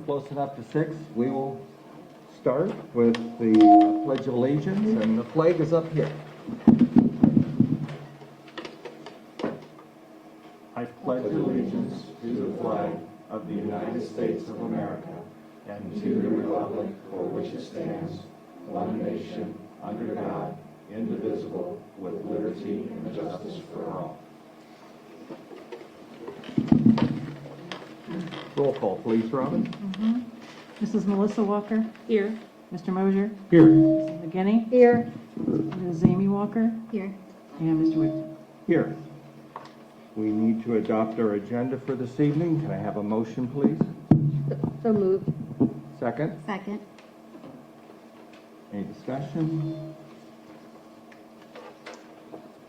close enough to 6, we will start with the Pledge of Allegiance, and the flag is up here. I pledge allegiance to the flag of the United States of America and to the republic for which it stands, one nation, under God, indivisible, with liberty and justice for all. Roll call, please, Robin. Mrs. Melissa Walker? Here. Mr. Mosier? Here. Mrs. McGinney? Here. Ms. Amy Walker? Here. And Mr. Whitson. Here. We need to adopt our agenda for this evening. Can I have a motion, please? So moved. Second? Second. Any discussion?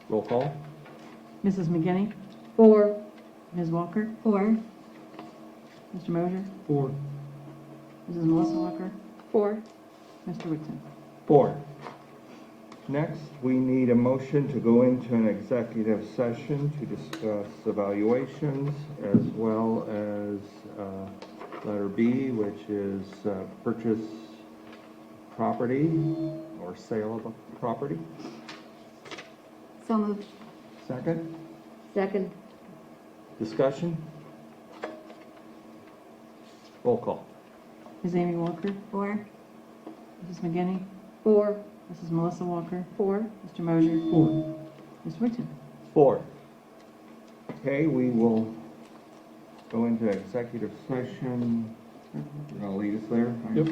Roll call. Mrs. McGinney? 4. Ms. Walker? 4. Mr. Mosier? 4. Mrs. Melissa Walker? 4. Mr. Whitson. 4. Next, we need a motion to go into an executive session to discuss evaluations as well as letter B, which is purchase property or sale of a property. So moved. Second, Second. discussion. Roll call. Ms. Amy Walker? 4. Mrs. McGinney? 4. Mrs. Melissa Walker? 4. Mr. Mosier? 4. Mr. Whitson. 4. Okay, we will go into executive session. You're going to lead us there? Yep.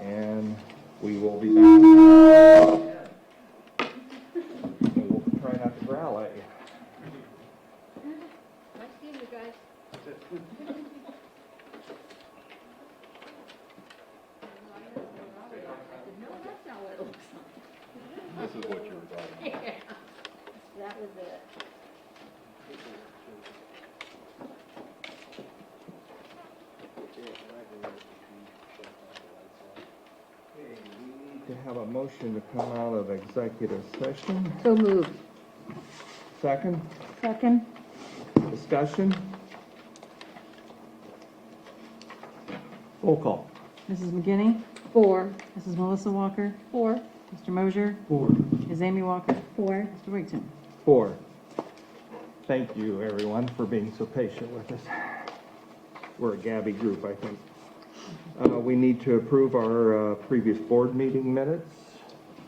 And we will be back. And we'll try not to growl at you. Nice seeing you guys. This is what you were talking about. That was it. Okay, we need to have a motion to come out of executive session. So moved. Second, Second. discussion. Roll call. Mrs. McGinney? 4. Mrs. Melissa Walker? 4. Mr. Mosier? 4. Ms. Amy Walker? 4. Mr. Whitson. 4. Thank you, everyone, for being so patient with us. We're a Gabby group, I think. We need to approve our previous board meeting minutes.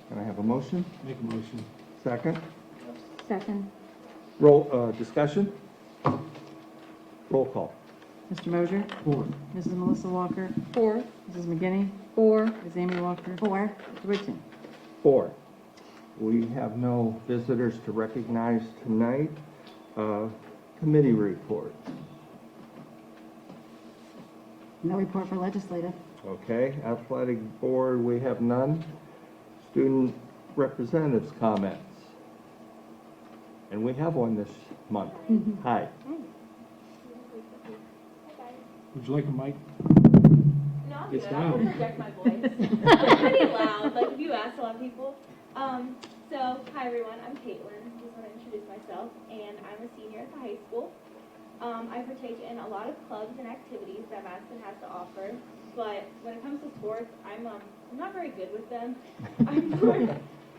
Can I have a motion? Make a motion. Second. Second. Roll, discussion? Roll call. Mr. Mosier? 4. Mrs. Melissa Walker? 4. Mrs. McGinney? 4. Ms. Amy Walker? 4. Mr. Whitson. 4. We have no visitors to recognize tonight. Committee report. No report for legislative. Okay, athletic board, we have none. Student representatives' comments. And we have one this month. Hi. Would you like a mic? No, I'll It's do it. I'll loud. project my voice. It's pretty loud, like if you ask a lot of people. So, hi everyone, I'm Caitlin. Just want to introduce myself, and I'm a senior at the high school. I partake in a lot of clubs and activities that Madison has to offer, but when it comes to sports, I'm not very good with them.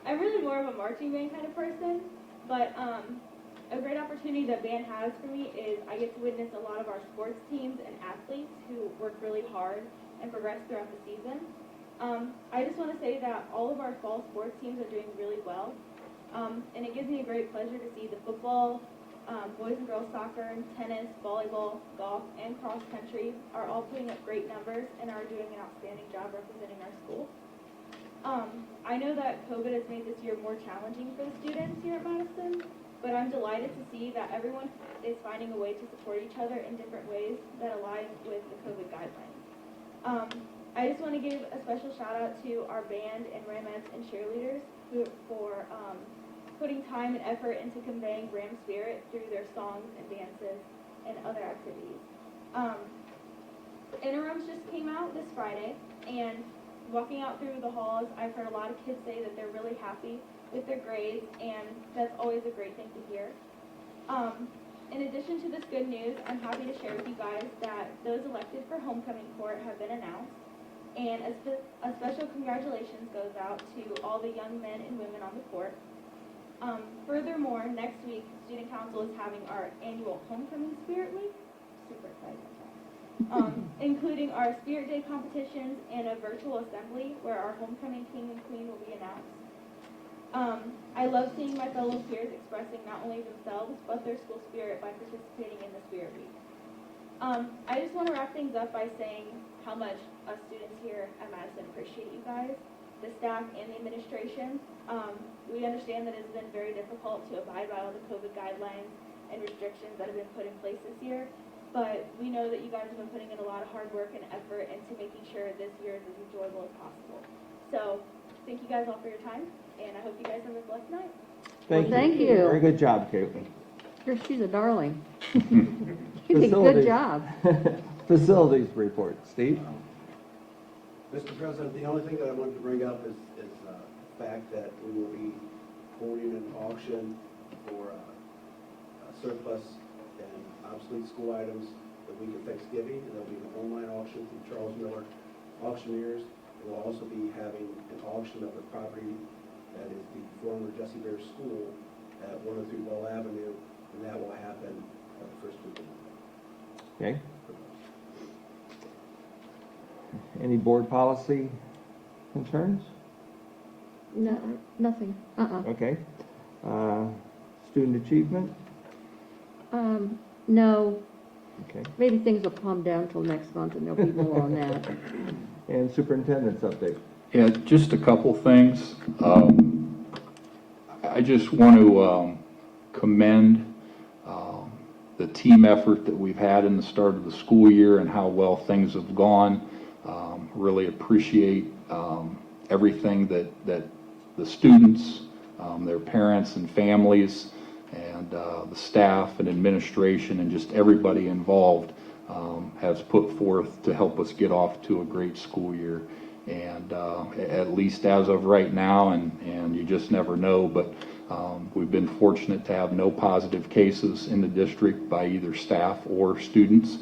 I'm really more of a marching band kind of person, but a great opportunity that band has for me is I get to witness a lot of our sports teams and athletes who work really hard and progress throughout the season. I just want to say that all of our fall sports teams are doing really well, and it gives me a great pleasure to see the football, boys and girls soccer, tennis, volleyball, golf, and cross country are all putting up great numbers and are doing an outstanding job representing our school. I know that COVID has made this year more challenging for the students here at Madison, but I'm delighted to see that everyone is finding a way to support each other in different ways that align with the COVID guidelines. I just want to give a special shout out to our band and Ramettes and cheerleaders for putting time and effort into conveying Ram spirit through their songs and dances and other activities. Interims just came out this Friday, and walking out through the halls, I've heard a lot of kids say that they're really happy with their grades, and that's always a great thing to hear. In addition to this good news, I'm happy to share with you guys that those elected for homecoming court have been announced. And a special congratulations goes out to all the young men and women on the court. Furthermore, next week, Student Council is having our annual Homecoming Spirit Week. Super excited. Including our Spirit Day competitions and a virtual assembly where our homecoming king and queen will be announced. I love seeing my fellow peers expressing not only themselves, but their school spirit by participating in the Spirit Week. I just want to wrap things up by saying how much us students here at Madison appreciate you guys, the staff and the administration. We understand that it's been very difficult to abide by all the COVID guidelines and restrictions that have been put in place this year, but we know that you guys have been putting in a lot of hard work and effort into making sure this year is as enjoyable as possible. So, thank you guys all for your time, and I hope you guys have a blessed night. Thank you. Very good job, Caitlin. She's a darling. You did a good job. Facilities report. Steve? Mr. President, the only thing that I wanted to bring up is the fact that we will be holding an auction for surplus and obsolete school items the week of Thanksgiving, and there'll be an online auction through Charles Miller Auctioneers. And we'll also be having an auction of the property that is the former Jesse Bear School at 103 Wall Avenue, and that will happen the first week of May. Okay. Any board policy concerns? No, nothing. Okay. Student achievement? No. Okay. Maybe things will calm down till next month and there'll be more on that. And superintendent's update? Yeah, just a couple things. I just want to commend the team effort that we've had in the start of the school year and how well things have gone. Really appreciate everything that the students, their parents and families, and the staff and administration and just everybody involved has put forth to help us get off to a great school year. And at least as of right now, and you just never know, but we've been fortunate to have no positive cases in the district by either staff or students.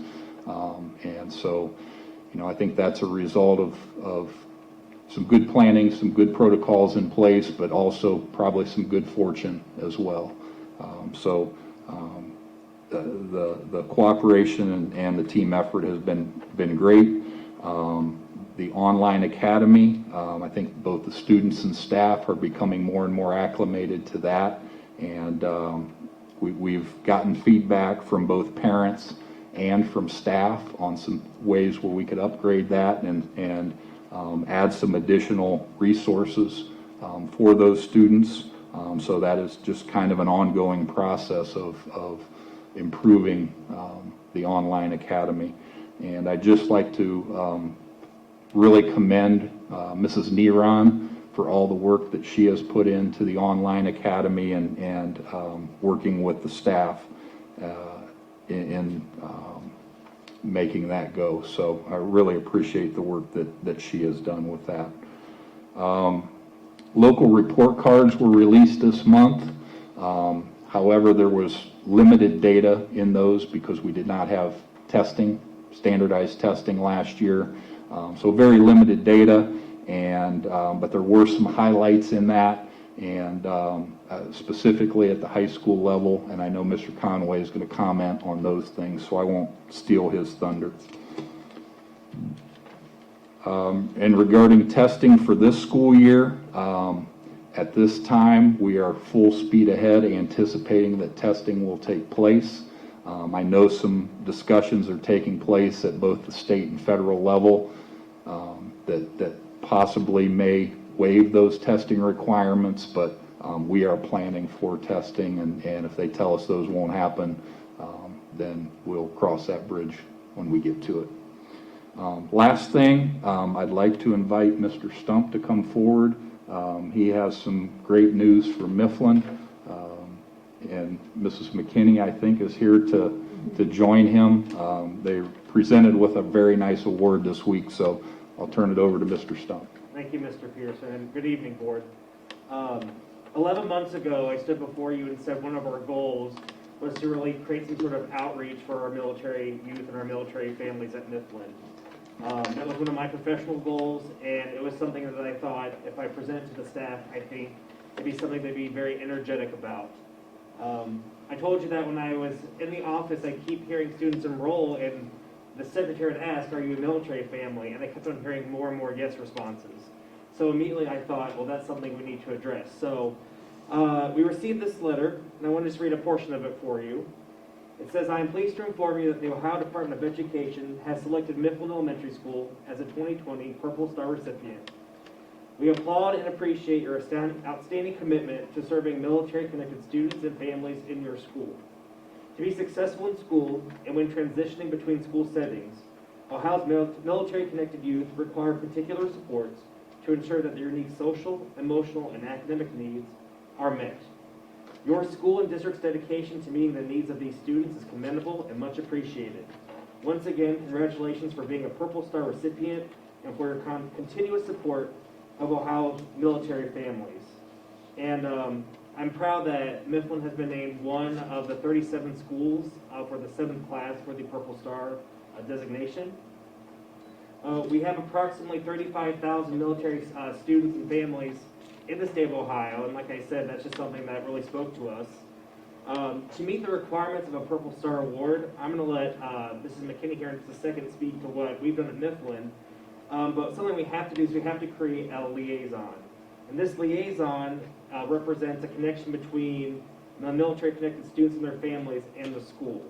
And so, I think that's a result of some good planning, some good protocols in place, but also probably some good fortune as well. The cooperation and the team effort has been great. The online academy, I think both the students and staff are becoming more and more acclimated to that, and we've gotten feedback from both parents and from staff on some ways where we could upgrade that and add some additional resources for those students. So that is just kind of an ongoing process of improving the online academy. And I'd just like to really commend Mrs. Neron for all the work that she has put into the online academy and working with the staff in making that go. So I really appreciate the work that she has done with that. Local report cards were released this month. However, there was limited data in those because we did not have testing, standardized testing last year. So very limited data, and but there were some highlights in that, and specifically at the high school level, and I know Mr. Conway is going to comment on those things, so I won't steal his thunder. And regarding testing for this school year, at this time we are full speed ahead, anticipating that testing will take place. I know some discussions are taking place at both the state and federal level that possibly may waive those testing requirements, but we are planning for testing, and if they tell us those won't happen, then we'll cross that bridge when we get to it. Last thing, I'd like to invite Mr. Stump to come forward. He has some great news for Mifflin, and Mrs. McKinney, I think, is here to join him. They presented with a very nice award this week, so I'll turn it over to Mr. Stump. Thank you, Mr. Pearson, and good evening, Board. 11 months ago, I stood before you and said one of our goals was to really create some sort of outreach for our military youth and our military families at Mifflin. That was one of my professional goals, and it was something that I thought if I presented to the staff, I think it'd be something they'd be very energetic about. I told you that when I was in the office, I keep hearing students enroll, and the secretary would ask, "Are you a military family?" And I kept on hearing more and more yes responses. So immediately I thought, well, that's something we need to address. So we received this letter, and I want to just read a portion of it for you. It says, "I am pleased to inform you that the Ohio Department of Education has selected Mifflin Elementary School as a 2020 Purple Star recipient. We applaud and appreciate your outstanding commitment to serving military-connected students and families in your school. To be successful in school and when transitioning between school settings, Ohio's military-connected youth require particular supports to ensure that their unique social, emotional, and academic needs are met. Your school and district's dedication to meeting the needs of these students is commendable and much appreciated. Once again, congratulations for being a Purple Star recipient and for your continuous support of Ohio's military families." And I'm proud that Mifflin has been named one of the 37 schools for the 7th class for the Purple Star designation. We have approximately 35,000 military students and families in the state of Ohio, and like I said, that's just something that really spoke to us. To meet the requirements of a Purple Star Award, I'm going to let Mrs. McKinney here in just a second speak to what we've done at Mifflin. But something we have to do is we have to create a liaison. And this liaison represents a connection between the military-connected students and their families and the school.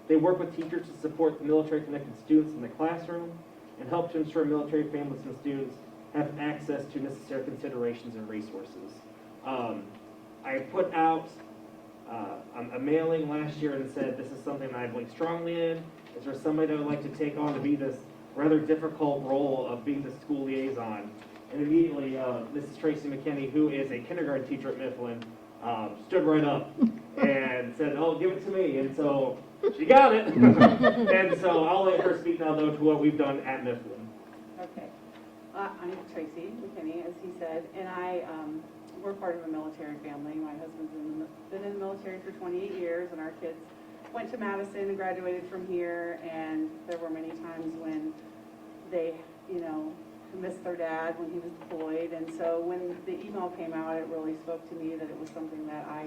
They work with teachers to support the military-connected students in the classroom and help to ensure military families and students have access to necessary considerations and resources. I put out a mailing last year and said, this is something I believe strongly in. Is there somebody that would like to take on to be this rather difficult role of being the school liaison? And immediately, Mrs. Tracy McKinney, who is a kindergarten teacher at Mifflin, stood right up and said, "Oh, give it to me." And so she got it. And so I'll let her speak now, though, to what we've done at Mifflin. Okay. I'm Tracy McKinney, as he said, and we're part of a military family. My husband's been in the military for 28 years, and our kids went to Madison and graduated from here, and there were many times when they, missed their dad when he was deployed, and so when the email came out, it really spoke to me that it was something that I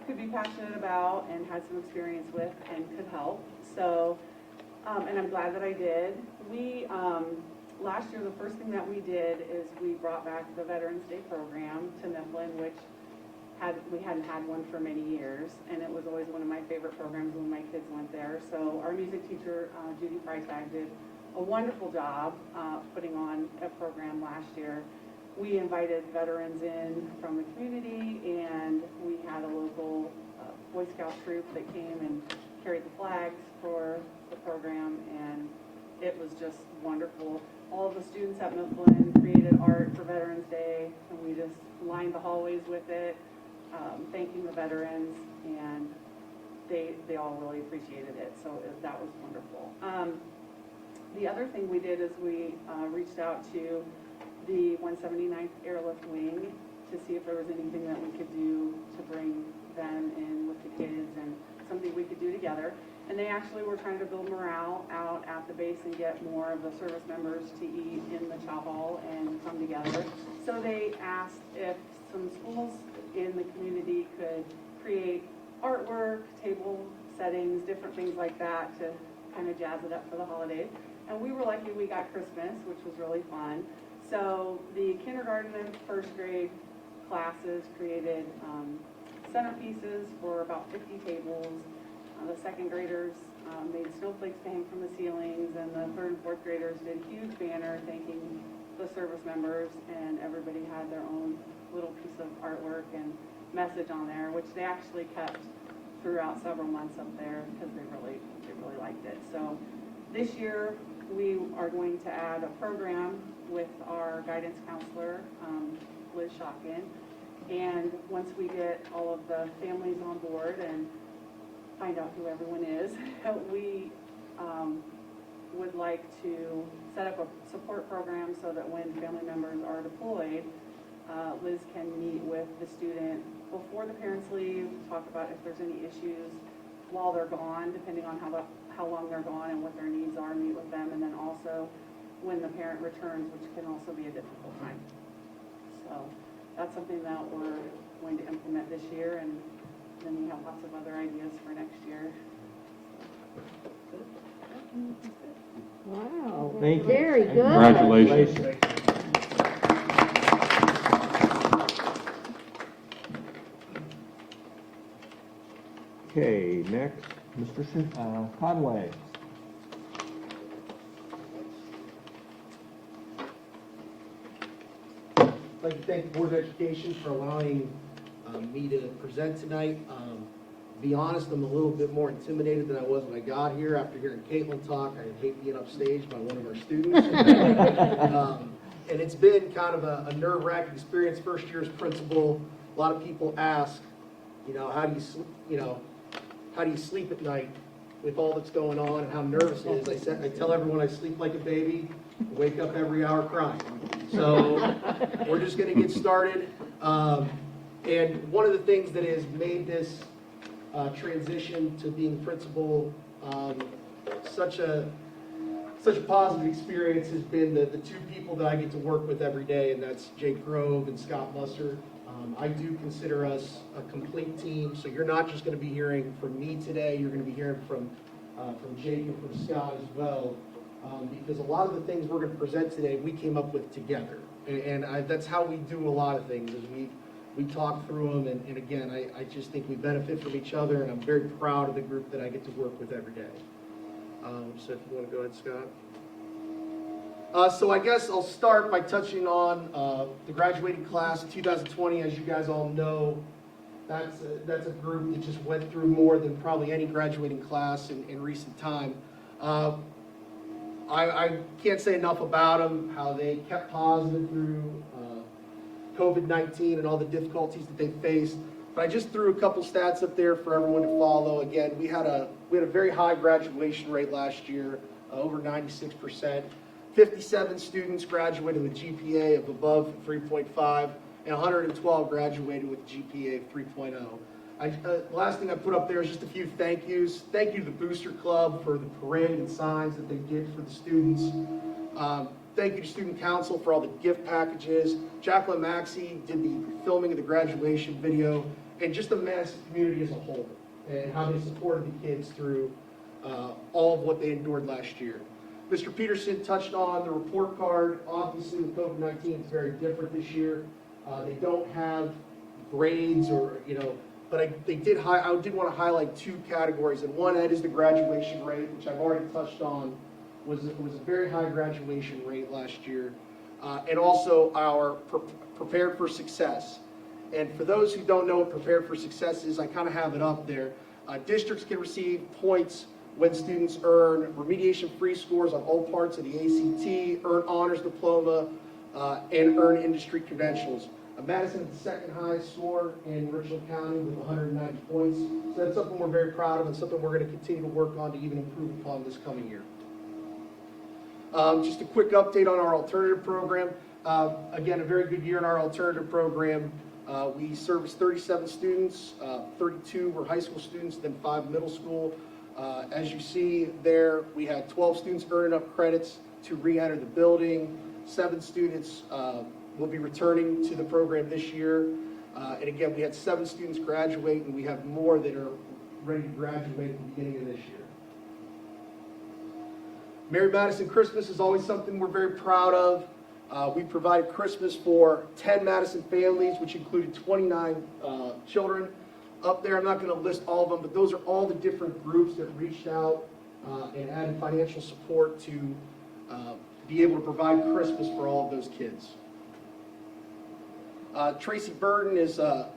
could be passionate about and had some experience with and could help. So, and I'm glad that I did. We, last year, the first thing that we did is we brought back the Veterans Day program to Mifflin, which we hadn't had one for many years, and it was always one of my favorite programs when my kids went there. So our music teacher, Judy Freitag, did a wonderful job putting on a program last year. We invited veterans in from the community, and we had a local Boy Scout troop that came and carried the flags for the program, and it was just wonderful. All of the students at Mifflin created art for Veterans Day, and we just lined the hallways with it, thanking the veterans, and they all really appreciated it, so that was wonderful. The other thing we did is we reached out to the 179th Airlift Wing to see if there was anything that we could do to bring them in with the kids and something we could do together. And they actually were trying to build morale out at the base and get more of the service members to eat in the chow hall and come together. So they asked if some schools in the community could create artwork, table settings, different things like that to kind of jazz it up for the holidays. And we were lucky we got Christmas, which was really fun. So the kindergarten and first grade classes created centerpieces for about 50 tables. The second graders made snowflakes to hang from the ceilings, and the third and fourth graders did a huge banner thanking the service members, and everybody had their own little piece of artwork and message on there, which they actually kept throughout several months up there because they really liked it. So this year we are going to add a program with our guidance counselor, Liz Shotkin, and once we get all of the families on board and find out who everyone is, we would like to set up a support program so that when family members are deployed, Liz can meet with the student before the parents leave, talk about if there's any issues while they're gone, depending on how long they're gone and what their needs are, meet with them, and then also when the parent returns, which can also be a difficult time. So that's something that we're going to implement this year, and then we have lots of other ideas for next year. Wow. Thank you. Very good. Congratulations. Okay, next, Mr. Conway. I'd like to thank the Board of Education for allowing me to present tonight. To be honest, I'm a little bit more intimidated than I was when I got here after hearing Caitlin talk. I hate being upstaged by one of our students. And it's been kind of a nerve-wracking experience, first year as principal. A lot of people ask, how do you sleep at night with all that's going on and how nervous it is? I tell everyone I sleep like a baby, wake up every hour crying. So we're just going to get started. And one of the things that has made this transition to being principal such a positive experience has been the two people that I get to work with every day, and that's Jake Grove and Scott Musser. I do consider us a complete team, so you're not just going to be hearing from me today, you're going to be hearing from Jake and from Scott as well, because a lot of the things we're going to present today, we came up with together. And that's how we do a lot of things, is we talk through them, and again, I just think we benefit from each other, and I'm very proud of the group that I get to work with every day. So if you want to go ahead, Scott. So I guess I'll start by touching on the graduating class of 2020. As you guys all know, that's a group that just went through more than probably any graduating class in recent time. I can't say enough about them, how they kept positive through COVID-19 and all the difficulties that they faced. But I just threw a couple stats up there for everyone to follow. Again, we had a very high graduation rate last year, over 96%. 57 students graduated with a GPA of above 3.5, and 112 graduated with a GPA of 3.0. Last thing I put up there is just a few thank yous. Thank you to the Booster Club for the parade and signs that they did for the students. Thank you to Student Council for all the gift packages. Jacqueline Maxey did the filming of the graduation video, and just the Madison community as a whole, and how they supported the kids through all of what they endured last year. Mr. Peterson touched on the report card. Obviously, with COVID-19, it's very different this year. They don't have grades but I did want to highlight two categories, and one, that is the graduation rate, which I've already touched on, was a very high graduation rate last year, and also our Prepared for Success. And for those who don't know what Prepared for Success is, I kind of have it up there. Districts can receive points when students earn remediation-free scores on all parts of the ACT, earn honors diploma, and earn industry credentials. Madison had the second highest score in Richland County with 190 points. So that's something we're very proud of and something we're going to continue to work on to even improve upon this coming year. Just a quick update on our alternative program. Again, a very good year in our alternative program. We serviced 37 students, 32 were high school students, then 5 middle school. As you see there, we had 12 students earn enough credits to re-enter the building. 7 students will be returning to the program this year. And again, we had 7 students graduate, and we have more that are ready to graduate at the beginning of this year. Mary Madison Christmas is always something we're very proud of. We provided Christmas for 10 Madison families, which included 29 children. Up there, I'm not going to list all of them, but those are all the different groups that reached out and added financial support to be able to provide Christmas for all of those kids. Tracy Burden is the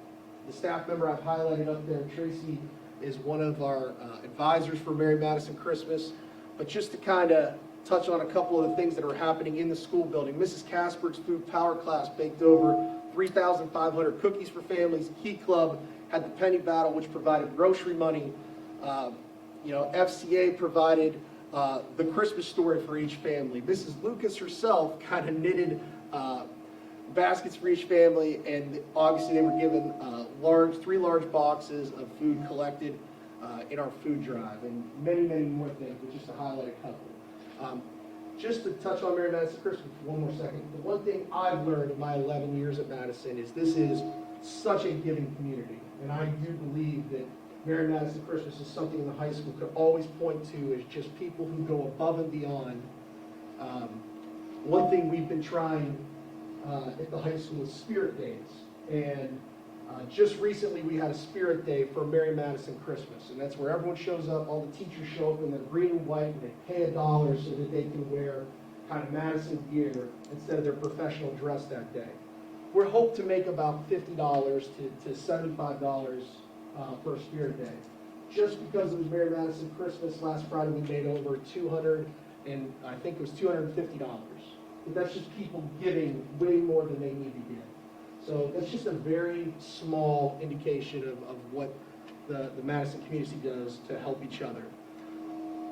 staff member I've highlighted up there. Tracy is one of our advisors for Mary Madison Christmas. But just to kind of touch on a couple of the things that are happening in the school building, Mrs. Casper's Food Power Class baked over 3,500 cookies for families. Key Club had the Penny Battle, which provided grocery money. FCA provided the Christmas story for each family. Mrs. Lucas herself kind of knitted baskets for each family, and obviously they were given 3 large boxes of food collected. in our food drive, and many, many more things, but just to highlight a couple. Just to touch on Mary Madison Christmas for one more second, the one thing I've learned in my 11 years at Madison is this is such a giving community, and I do believe that Mary Madison Christmas is something the high school could always point to as just people who go above and beyond. One thing we've been trying at the high school is Spirit Days, and just recently we had a Spirit Day for Mary Madison Christmas, and that's where everyone shows up, all the teachers show up in their green and white, and they pay $1 so that they can wear kind of Madison gear instead of their professional dress that day. We're hoping to make about $50 to $75 for a Spirit Day. Just because it was Mary Madison Christmas last Friday, we made over $250. But that's just people giving way more than they need to give. So that's just a very small indication of what the Madison community does to help each other.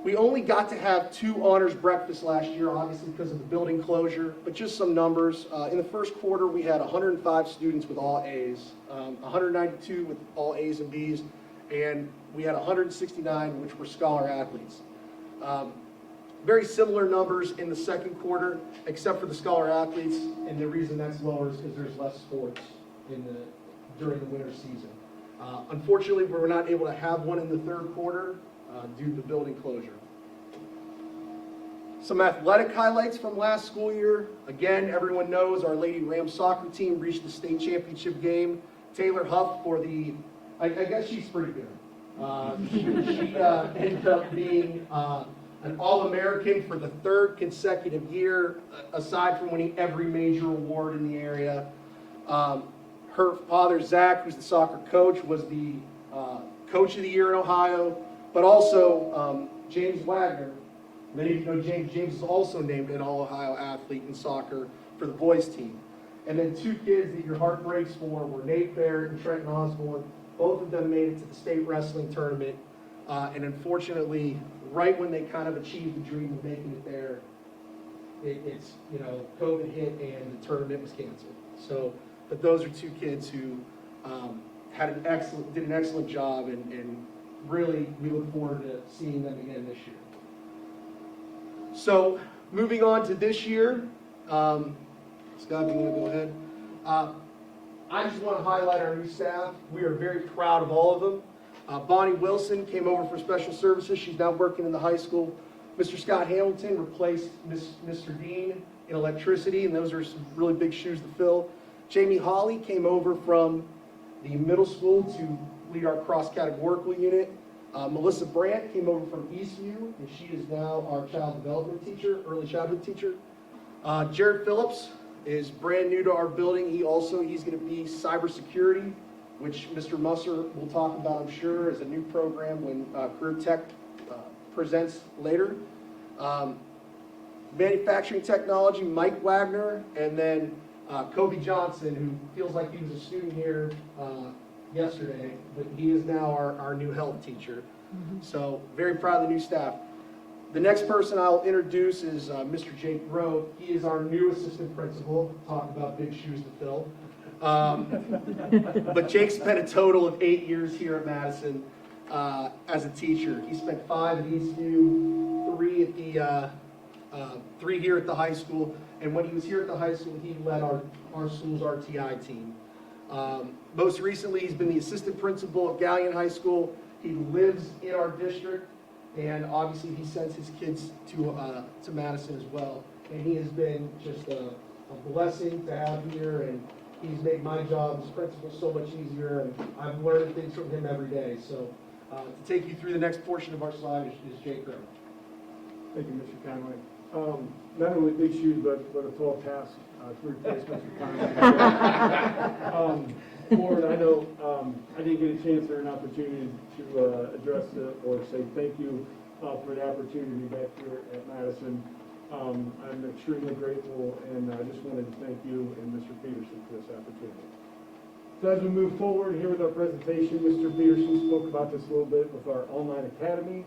We only got to have 2 honors breakfasts last year, obviously because of the building closure, but just some numbers. In the first quarter, we had 105 students with all A's, 192 with all A's and B's, and we had 169 which were scholar athletes. Very similar numbers in the second quarter, except for the scholar athletes, and the reason that's lower is because there's less sports during the winter season. Unfortunately, we were not able to have one in the third quarter due to the building closure. Some athletic highlights from last school year. Again, everyone knows our Lady Rams soccer team reached the state championship game. Taylor Huff for I guess she's pretty good. She ended up being an All-American for the 3rd consecutive year, aside from winning every major award in the area. Her father, Zach, who's the soccer coach, was the coach of the year in Ohio, but also James Wagner. Many of you know James. James is also named an All-Ohio athlete in soccer for the boys team. And then 2 kids that your heart breaks for were Nate Barrett and Trenton Osborne. Both of them made it to the state wrestling tournament. And unfortunately, right when they kind of achieved the dream of making it there, COVID hit and the tournament was canceled. So, but those are 2 kids who did an excellent job, and really we look forward to seeing them again this year. So, moving on to this year, Scott, you want to go ahead? I just want to highlight our new staff. We are very proud of all of them. Bonnie Wilson came over for special services. She's now working in the high school. Mr. Scott Hamilton replaced Mr. Dean in electricity, and those are some really big shoes to fill. Jamie Hawley came over from the middle school to lead our cross-categorical unit. Melissa Brandt came over from Eastview, and she is now our child development teacher, early childhood teacher. Jared Phillips is brand new to our building. He's going to be cybersecurity, which Mr. Musser will talk about, I'm sure, as a new program when Career Tech presents later. Manufacturing technology, Mike Wagner, and then Kobe Johnson, who feels like he was a student here yesterday, but he is now our new health teacher. So very proud of the new staff. The next person I'll introduce is Mr. Jake Rowe. He is our new assistant principal. Talk about big shoes to fill. But Jake spent a total of 8 years here at Madison as a teacher. He spent 5 at Eastview, 3 here at the high school. And when he was here at the high school, he led our school's RTI team. Most recently, he's been the assistant principal at Galleon High School. He lives in our district, and obviously he sends his kids to Madison as well. And he has been just a blessing to have here, and he's made my job as principal so much easier, and I've learned things from him every day. So to take you through the next portion of our slide is Jake Rowe. Thank you, Mr. Conway. Not only big shoes, but a tall task to replace Mr. Conway. Board, I know I didn't get a chance or an opportunity to address or say thank you for the opportunity to be back here at Madison. I'm extremely grateful, and I just wanted to thank you and Mr. Peterson for this opportunity. So as we move forward here with our presentation, Mr. Peterson spoke about this a little bit with our online academy.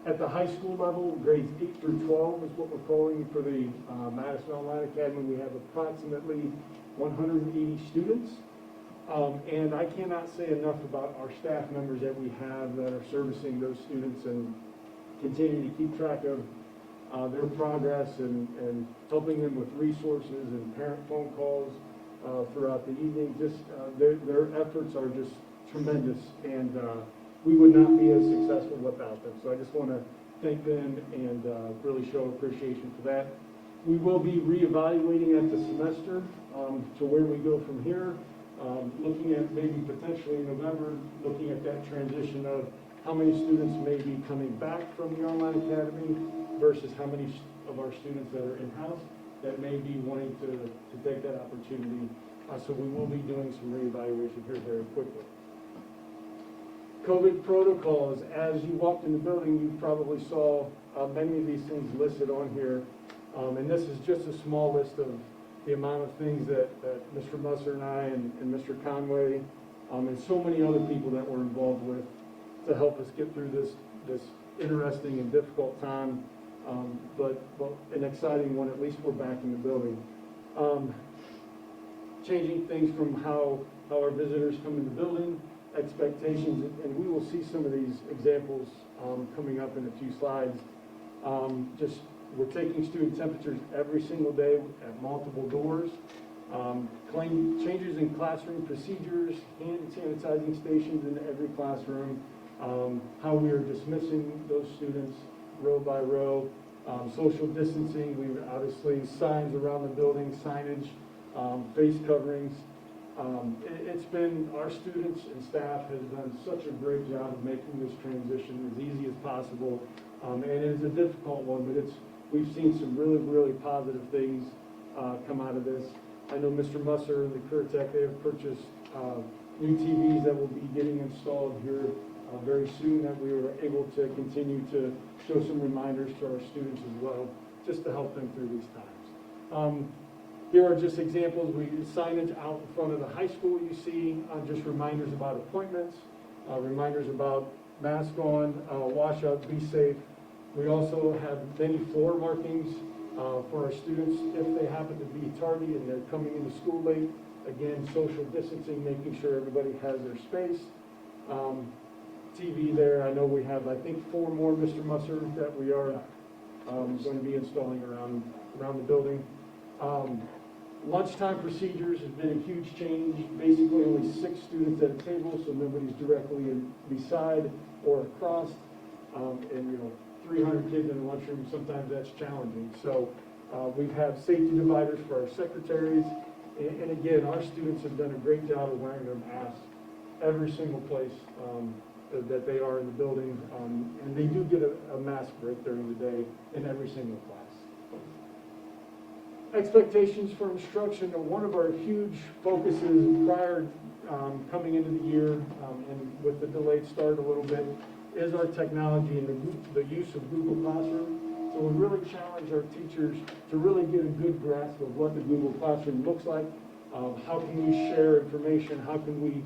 At the high school level, grades 8 through 12 is what we're calling for the Madison Online Academy. We have approximately 180 students. And I cannot say enough about our staff members that we have that are servicing those students and continuing to keep track of their progress and helping them with resources and parent phone calls throughout the evening. Just their efforts are just tremendous, and we would not be as successful without them. So I just want to thank them and really show appreciation for that. We will be reevaluating at the semester to where we go from here, looking at maybe potentially in November, looking at that transition of how many students may be coming back from the online academy versus how many of our students that are in-house that may be wanting to take that opportunity. So we will be doing some reevaluation here very quickly. COVID protocols. As you walked in the building, you probably saw many of these things listed on here. And this is just a small list of the amount of things that Mr. Musser and I and Mr. Conway and so many other people that we're involved with to help us get through this interesting and difficult time, but an exciting one. At least we're back in the building. Changing things from how our visitors come in the building, expectations, and we will see some of these examples coming up in a few slides. We're taking student temperatures every single day at multiple doors. Changes in classroom procedures, hand sanitizing stations in every classroom, how we are dismissing those students row by row, social distancing. We obviously signs around the building, signage, face coverings. It's been, our students and staff has done such a great job of making this transition as easy as possible. And it is a difficult one, but we've seen some really, really positive things come out of this. I know Mr. Musser and the Career Tech, they have purchased new TVs that will be getting installed here very soon, that we were able to continue to show some reminders to our students as well, just to help them through these times. Here are just examples. We signage out in front of the high school. You see just reminders about appointments, reminders about mask on, wash up, be safe. We also have many floor markings for our students if they happen to be tardy and they're coming into school late. Again, social distancing, making sure everybody has their space. TV there. I know we have, I think, 4 more, Mr. Musser, that we are going to be installing around the building. Lunchtime procedures has been a huge change. Basically, only 6 students at a table, so nobody's directly beside or across. And 300 kids in the lunchroom, sometimes that's challenging. So we have safety dividers for our secretaries. And again, our students have done a great job of wearing their masks every single place that they are in the building. And they do get a mask break during the day in every single class. Expectations for instruction are one of our huge focuses prior coming into the year, and with the delayed start a little bit, is our technology and the use of Google Classroom. So we really challenge our teachers to really get a good grasp of what the Google Classroom looks like. How can we share information? How can we,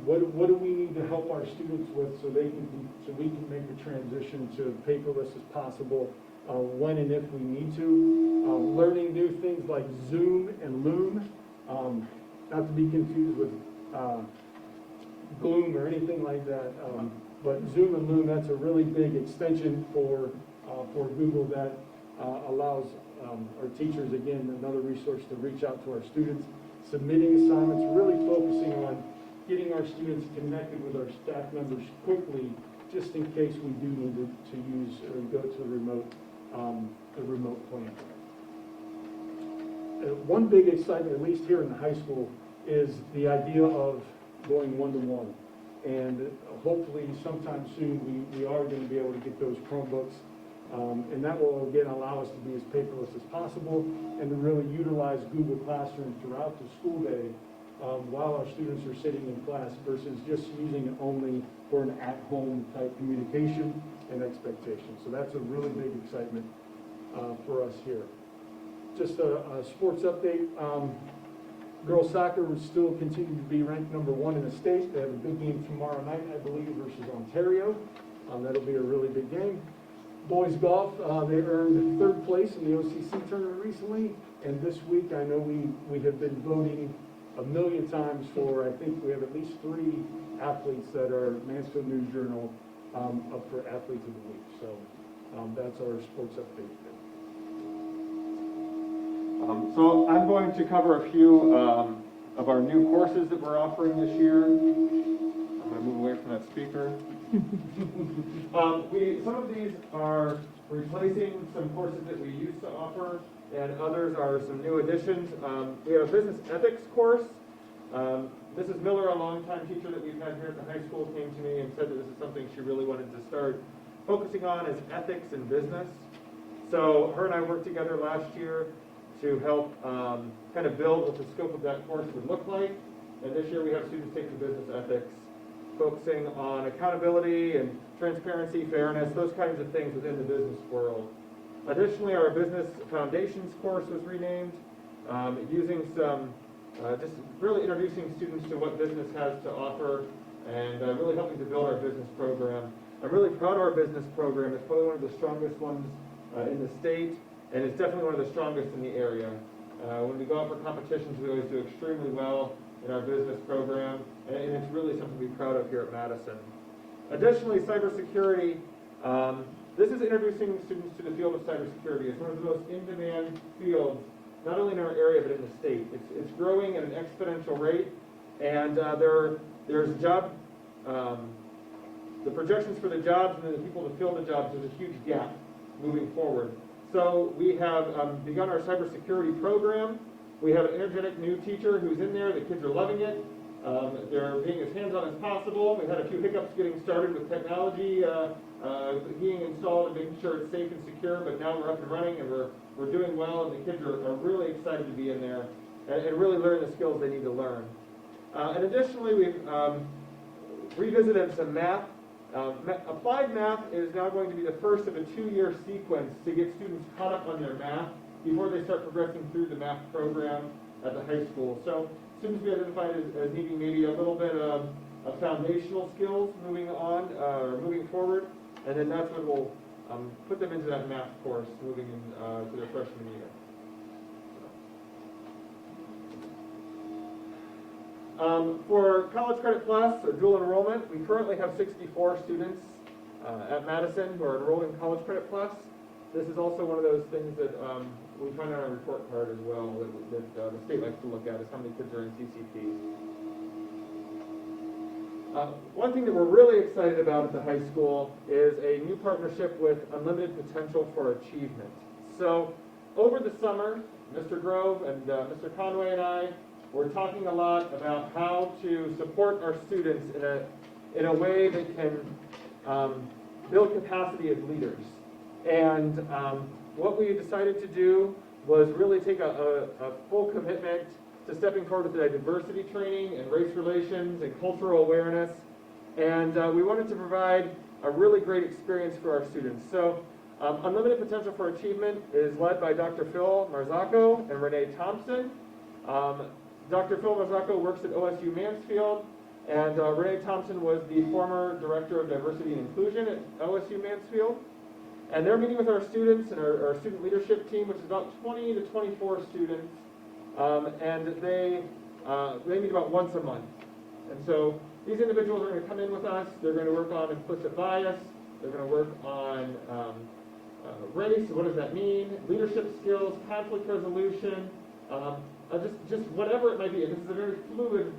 what do we need to help our students with so we can make the transition to paperless as possible when and if we need to. Learning new things like Zoom and Loom, not to be confused with Gloom or anything like that. But Zoom and Loom, that's a really big extension for Google that allows our teachers, again, another resource to reach out to our students, submitting assignments, really focusing on getting our students connected with our staff members quickly, just in case we do need to use or go to a remote plan. One big excitement, at least here in the high school, is the idea of going one-to-one. And hopefully sometime soon we are going to be able to get those Chromebooks. And that will again allow us to be as paperless as possible and to really utilize Google Classroom throughout the school day while our students are sitting in class versus just using it only for an at-home type communication and expectation. So that's a really big excitement for us here. Just a sports update. Girls soccer would still continue to be ranked #1 in the state. They have a big game tomorrow night, I believe, versus Ontario. That'll be a really big game. Boys golf, they earned 3rd place in the OCC tournament recently. And this week, I know we have been voting a million times for, I think we have at least 3 athletes that are Mansfield News Journal up for Athletes of the Week. So that's our sports update there. So I'm going to cover a few of our new courses that we're offering this year. I'm going to move away from that speaker. Some of these are replacing some courses that we used to offer, and others are some new additions. We have a business ethics course. Mrs. Miller, a longtime teacher that we've had here at the high school, came to me and said that this is something she really wanted to start focusing on, is ethics in business. So her and I worked together last year to help kind of build what the scope of that course would look like. And this year we have students take the business ethics, focusing on accountability and transparency, fairness, those kinds of things within the business world. Additionally, our business foundations course was renamed, using some, just really introducing students to what business has to offer, and really helping to build our business program. I'm really proud of our business program. It's probably one of the strongest ones in the state, and it's definitely one of the strongest in the area. When we go out for competitions, we always do extremely well in our business program, and it's really something to be proud of here at Madison. Additionally, cybersecurity. This is introducing students to the field of cybersecurity. It's one of the most in-demand fields, not only in our area, but in the state. It's growing at an exponential rate, and there's job, the projections for the jobs and the people to fill the jobs, there's a huge gap moving forward. So we have begun our cybersecurity program. We have an energetic new teacher who's in there. The kids are loving it. They're being as hands-on as possible. We had a few hiccups getting started with technology being installed and making sure it's safe and secure, but now we're up and running and we're doing well, and the kids are really excited to be in there and really learn the skills they need to learn. And additionally, we've revisited some math. Applied math is now going to be the first of a 2-year sequence to get students caught up on their math before they start progressing through the math program at the high school. So students will be identified as needing maybe a little bit of foundational skills moving on, or moving forward, and then that's when we'll put them into that math course moving to their freshman year. For College Credit Plus, or dual enrollment, we currently have 64 students at Madison who are enrolled in College Credit Plus. This is also one of those things that we find on our report card as well, that the state likes to look at, is how many kids are in CCP. One thing that we're really excited about at the high school is a new partnership with Unlimited Potential for Achievement. So over the summer, Mr. Grove and Mr. Conway and I were talking a lot about how to support our students in a way that can build capacity as leaders. And what we decided to do was really take a full commitment to stepping forward with diversity training and race relations and cultural awareness. And we wanted to provide a really great experience for our students. So Unlimited Potential for Achievement is led by Dr. Phil Marzocco and Renee Thompson. Dr. Phil Marzocco works at OSU Mansfield, and Renee Thompson was the former Director of Diversity and Inclusion at OSU Mansfield. And they're meeting with our students and our student leadership team, which is about 20 to 24 students, and they meet about once a month. And so these individuals are going to come in with us. They're going to work on implicit bias. They're going to work on race. What does that mean? Leadership skills, conflict resolution, just whatever it might be. This is a very fluid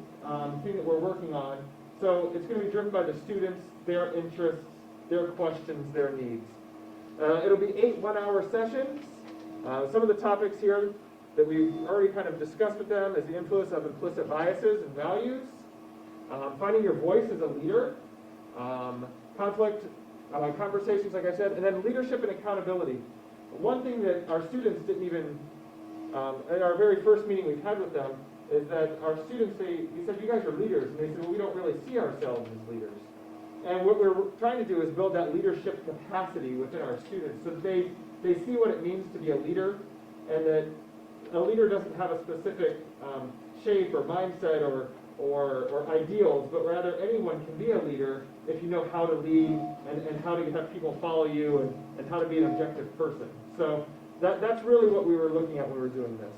thing that we're working on. So it's going to be driven by the students, their interests, their questions, their needs. It'll be 8 one-hour sessions. Some of the topics here that we've already kind of discussed with them is the influence of implicit biases and values, finding your voice as a leader, conflict, conversations, like I said, and then leadership and accountability. One thing that our students didn't even, in our very first meeting we've had with them, is that our students, we said, you guys are leaders, and they said, well, we don't really see ourselves as leaders. And what we're trying to do is build that leadership capacity within our students so that they see what it means to be a leader, and that a leader doesn't have a specific shape or mindset or ideals, but rather anyone can be a leader if you know how to lead and how to have people follow you and how to be an objective person. So that's really what we were looking at when we were doing this.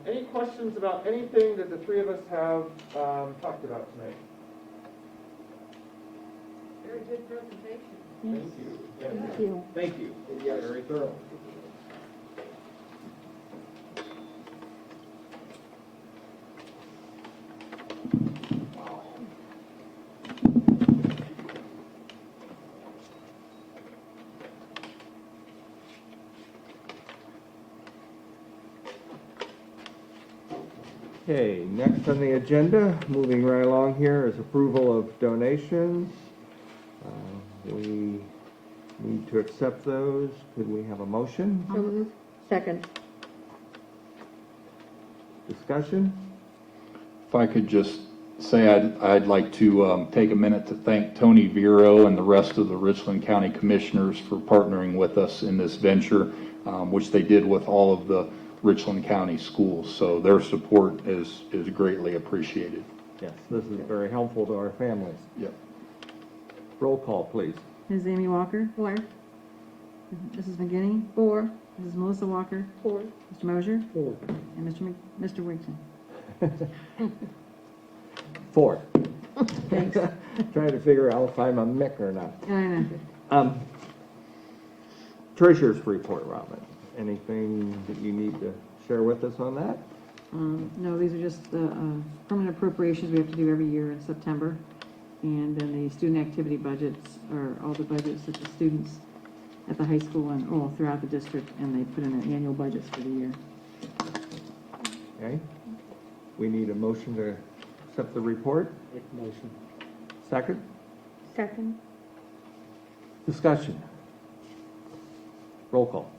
Any questions about anything that the three of us have talked about tonight? Very good presentation. Yes. Thank you. Yes. Thank you. Thank you. Very thorough. Okay, next on the agenda, moving right along here, is approval of donations. We need to accept those. Could we have a motion? So moved. Second. Discussion? If I could just say, I'd like to take a minute to thank Tony Vero and the rest of the Richland County Commissioners for partnering with us in this venture, which they did with all of the Richland County schools. So their support is greatly appreciated. Yes, this is very helpful to our families. Yep. Roll call, please. Ms. Amy Walker? 4. Mrs. McGinney? 4. Mrs. Melissa Walker? 4. Mr. Mosier? 4. And Mr. Wigton? 4. Thanks. Trying to figure out if I'm a Mick or not. I know. Treasurer's report, Robin. Anything that you need to share with us on that? No, these are just the permanent appropriations we have to do every year in September. And then the student activity budgets are all the budgets that the students at the high school and all throughout the district, and they put in their annual budgets for the year. Okay. We need a motion to accept the report. Motion. Second? Second. Discussion. Roll call.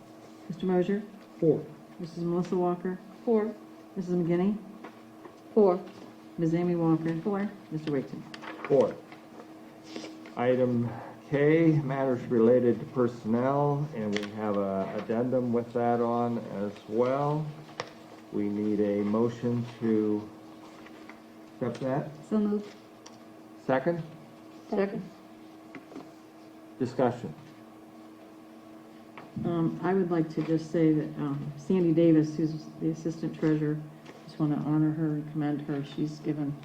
Mr. Mosier? 4. Mrs. Melissa Walker? 4. Mrs. McGinney? 4. Ms. Amy Walker? 4. Mr. Wigton? 4. Item K, matters related to personnel, and we have a addendum with that on as well. We need a motion to accept that. So moved. Second? Second. Discussion. I would like to just say that Sandy Davis, who's the assistant treasurer, just want to honor her and commend her. She's given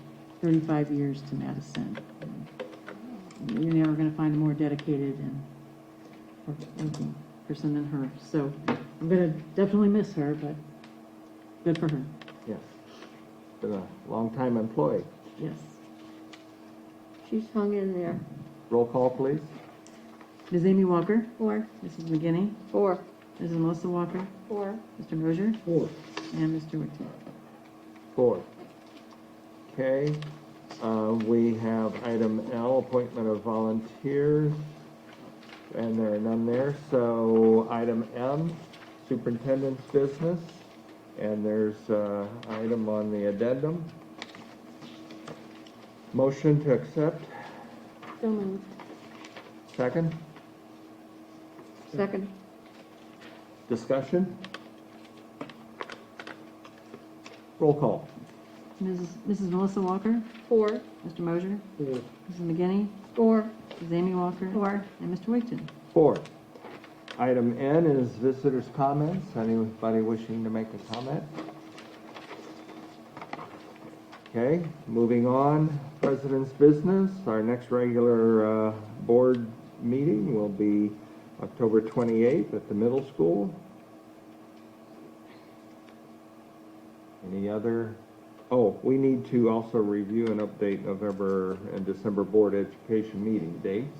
35 years to Madison. And you're never going to find a more dedicated and working person than her. So I'm going to definitely miss her, but good for her. Yes. Been a long-time employee. Yes. She's hung in there. Roll call, please. Ms. Amy Walker? 4. Mrs. McGinney? 4. Mrs. Melissa Walker? 4. Mr. Mosier? 4. And Mr. Wigton? 4. Okay. We have item L, appointment of volunteers, and there are none there. So item M, superintendent's business, and there's an item on the addendum. Motion to accept. So moved. Second. Second. Discussion. Roll call. Mrs. Melissa Walker? 4. Mr. Mosier? 4. Mrs. McGinney? 4. Ms. Amy Walker? 4. And Mr. Wigton? 4. Item N is visitors' comments. Anybody wishing to make a comment? Okay, moving on. President's business. Our next regular board meeting will be October 28th at the middle school. Any other? Oh, we need to also review and update November and December board education meeting dates.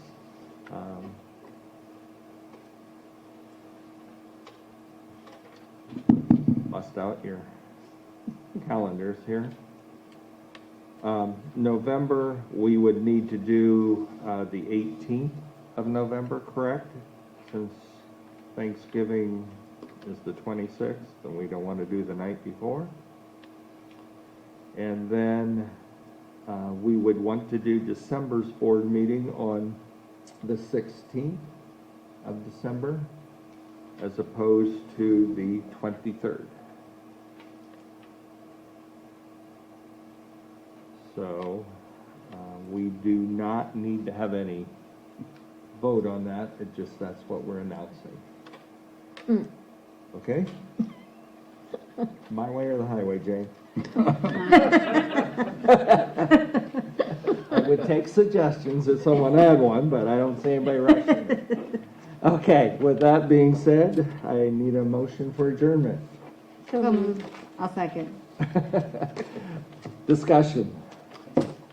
Bust out your calendars here. November, we would need to do the 18th of November, correct? Since Thanksgiving is the 26th, and we don't want to do the night before. And then we would want to do December's board meeting on the 16th of December, as opposed to the 23rd. So we do not need to have any vote on that. It just, that's what we're announcing. Okay? My way or the highway, Jane? I would take suggestions if someone had one, but I don't see anybody rushing. Okay, with that being said, I need a motion for adjournment. I'll second. Discussion.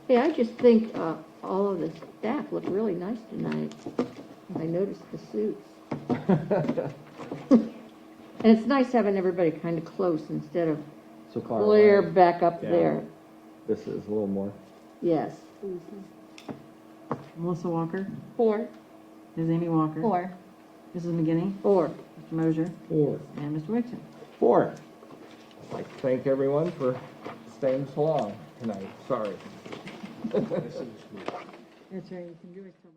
Hey, I just think all of the staff look really nice tonight. I noticed the suits. And it's nice having everybody kind of close instead of So Clara, clear back up Yeah. there. this is a little more. Yes. Melissa Walker, 4. Ms. Amy Walker. 4. Mrs. McGinney, 4. Mr. Mosier, 4. and Mr. Wixon. 4. I'd like to thank everyone for staying so long tonight. Sorry. That's right, you can do it so much.